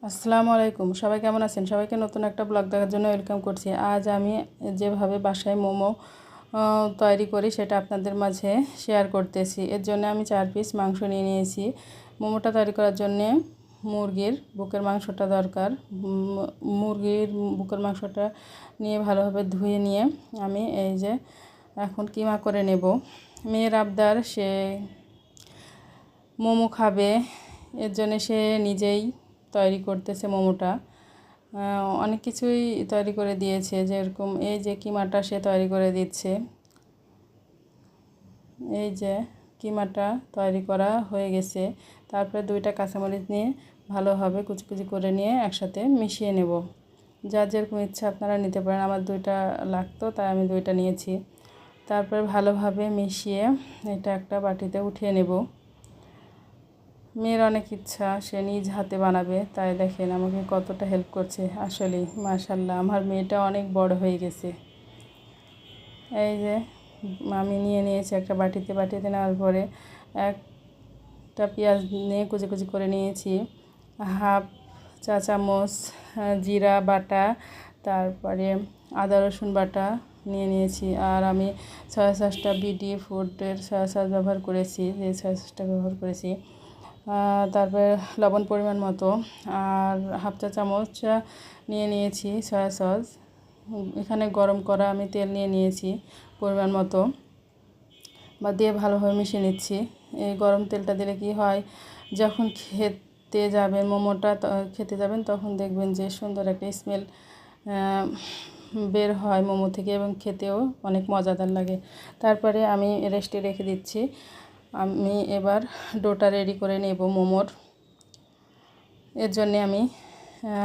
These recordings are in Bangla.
আসসালামু আলাইকুম, সবাই কেমন আছেন? সবাইকে নতুন একটা ব্লগ দেখার জন্য ওয়েলকাম করছি। আজ আমি যেভাবে বাসায় মোমো তৈরি করি সেটা আপনাদের মাঝে শেয়ার করতেছি। এর জন্য আমি 4 পিস মাংস নিয়ে নিয়েছি। মোমোটা তৈরি করার জন্যে মুরগির বুকের মাংসটা দরকার। মুরগির বুকের মাংসটা নিয়ে ভালোভাবে ধুয়ে নিয়ে আমি এই যে এখন কিমা করে নেব। মেয়ের আবদার, সে মোমো খাবে, এর জন্য সে নিজেই তৈরি করতেছে মোমোটা। অনেক কিছুই তৈরি করে দিয়েছে, যেরকম এই যে কিমাটা সে তৈরি করে দিচ্ছে। এই যে কিমাটা তৈরি করা হয়ে গেছে। তারপরে 2টা কাঁচামরিচ নিয়ে ভালোভাবে কুচি কুচি করে নিয়ে একসাথে মিশিয়ে নেব। যার যেরকম ইচ্ছা আপনারা নিতে পারেন। আমার 2টা লাগতো, তাই আমি 2টা নিয়েছি। তারপরে ভালোভাবে মিশিয়ে এটা একটা বাটিতে উঠিয়ে নেব। মেয়ের অনেক ইচ্ছা, সে নিজ হাতে বানাবে, তাই দেখেন আমাকে কতটা হেল্প করছে। আসলেই মাশাআল্লাহ, আমার মেয়েটা অনেক বড় হয়ে গেছে। এই যে আমি নিয়ে নিয়েছি একটা বাটিতে নেওয়ার পরে একটা পেঁয়াজ নিয়ে কুচি কুচি করে নিয়েছি। হাফ চা চামচ জিরা বাটা, তারপরে আদা রসুন বাটা নিয়ে নিয়েছি। আর আমি সয়া সসটা বিডি ফুডের সয়া সস ব্যবহার করেছি, যে সয়া সসটা ব্যবহার করেছি। তারপরে লবণ পরিমাণ মতো, আর হাফ চা চামচ নিয়ে নিয়েছি সয়া সস। এখানে গরম করা আমি তেল নিয়ে নিয়েছি পরিমাণ মতো, বা দিয়ে ভালোভাবে মিশিয়ে নিচ্ছি। এই গরম তেলটা দিলে কি হয়, যখন খেতে যাবেন মোমোটা খেতে যাবেন তখন দেখবেন যে সুন্দর একটা স্মেল বের হয় মোমো থেকে, এবং খেতেও অনেক মজাদার লাগে। তারপরে আমি রেস্টে রেখে দিচ্ছি। আমি এবার ডোটা রেডি করে নেব মোমোর। এর জন্যে আমি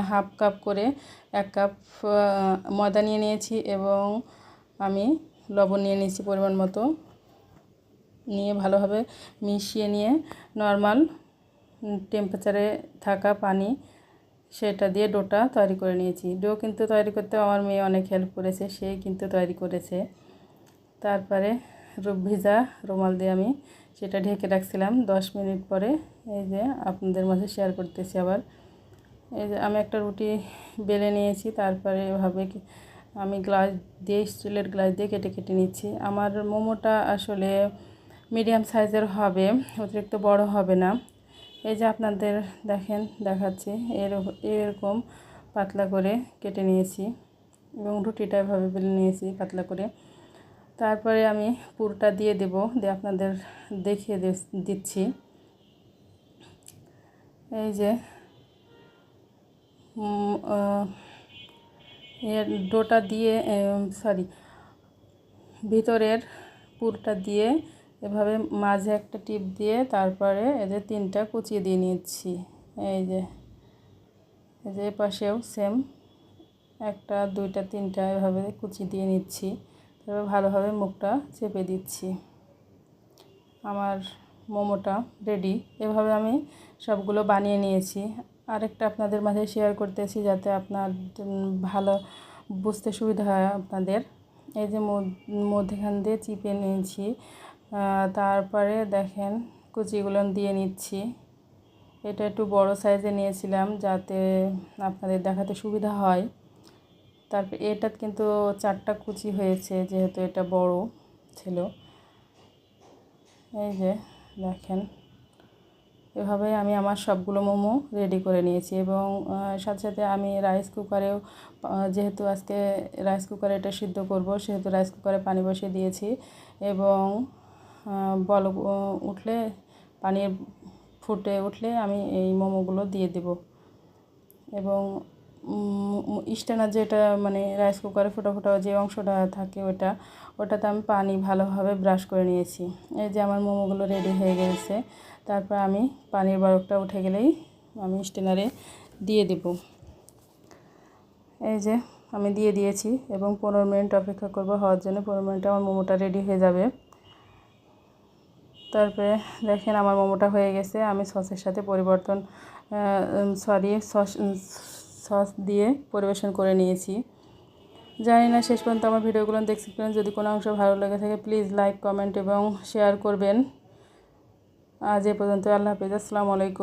হাফ কাপ করে 1 কাপ ময়দা নিয়ে নিয়েছি, এবং আমি লবণ নিয়ে নিয়েছি পরিমাণ মতো। নিয়ে ভালোভাবে মিশিয়ে নিয়ে নর্মাল টেম্পারেচারে থাকা পানি সেটা দিয়ে ডোটা তৈরি করে নিয়েছি। ডো কিন্তু তৈরি করতে আমার মেয়ে অনেক হেল্প করেছে, সে কিন্তু তৈরি করেছে। তারপরে ভিজা রুমাল দিয়ে আমি সেটা ঢেকে রাখছিলাম 10 মিনিট পরে। এই যে আপনাদের মাঝে শেয়ার করতেছি আবার। এই যে আমি একটা রুটি বেলে নিয়েছি, তারপরে এভাবে আমি গ্লাস দিয়ে, স্টিলের গ্লাস দিয়ে কেটে কেটে নিচ্ছি। আমার মোমোটা আসলে মিডিয়াম সাইজের হবে, অতিরিক্ত বড় হবে না। এই যে আপনাদের দেখাচ্ছি, এরকম পাতলা করে কেটে নিয়েছি, এবং রুটিটা এভাবে বেলে নিয়েছি পাতলা করে। তারপরে আমি পুরটা দিয়ে দেব, দিয়ে আপনাদের দেখিয়ে দিচ্ছি। এই যে ডোটা দিয়ে ভিতরের পুরটা দিয়ে এভাবে মাঝে একটা টিপ দিয়ে, তারপরে এই যে 3টা কুচিয়ে দিয়ে নিচ্ছি। এই যে পাশেও সেম 1টা 2টা 3টা এভাবে কুচি দিয়ে নিচ্ছি। তারপর ভালোভাবে মুখটা চেপে দিচ্ছি। আমার মোমোটা রেডি। এভাবে আমি সবগুলো বানিয়ে নিয়েছি। আরেকটা আপনাদের মাঝে শেয়ার করতেছি, যাতে আপনার ভালো বুঝতে সুবিধা হয় আপনাদের। এই যে মধ্যখান দিয়ে চিপে নিয়েছি, তারপরে দেখেন কুচিগুলো দিয়ে নিচ্ছি। এটা একটু বড় সাইজে নিয়েছিলাম যাতে আপনাদের দেখাতে সুবিধা হয়। তারপর এটা কিন্তু 4টা কুচি হয়েছে, যেহেতু এটা বড় ছিল। এই যে দেখেন, এভাবে আমি আমার সবগুলো মোমো রেডি করে নিয়েছি। এবং সাথে সাথে আমি রাইস কুকারেও, যেহেতু আজকে রাইস কুকারে এটা সিদ্ধ করব, সেহেতু রাইস কুকারে পানি বসিয়ে দিয়েছি। এবং বলক উঠলে, পানি ফুটে উঠলে আমি এই মোমোগুলো দিয়ে দেব। এবং স্ট্যান্ডার যেটা, মানে রাইস কুকারে ফোটা ফোটা যে অংশটা থাকে, ওটাতে আমি পানি ভালোভাবে ব্রাশ করে নিয়েছি। এই যে আমার মোমোগুলো রেডি হয়ে গেছে। তারপর আমি পানির বরফটা উঠে গেলেই আমি স্ট্যান্ডারে দিয়ে দেব। এই যে আমি দিয়ে দিয়েছি, এবং 15 মিনিট অপেক্ষা করব হওয়ার জন্য। 15 মিনিটে আমার মোমোটা রেডি হয়ে যাবে। তারপরে দেখেন আমার মোমোটা হয়ে গেছে। আমি সসের সাথে সস দিয়ে পরিবেশন করে নিয়েছি। জানি না শেষ পর্যন্ত আমার ভিডিওগুলো দেখছিলেন। যদি কোনো অংশ ভালো লেগে থাকে প্লিজ লাইক, কমেন্ট এবং শেয়ার করবেন। আজ এ পর্যন্ত। আল্লাহ হাফেজ। আসসালামু আলাইকুম।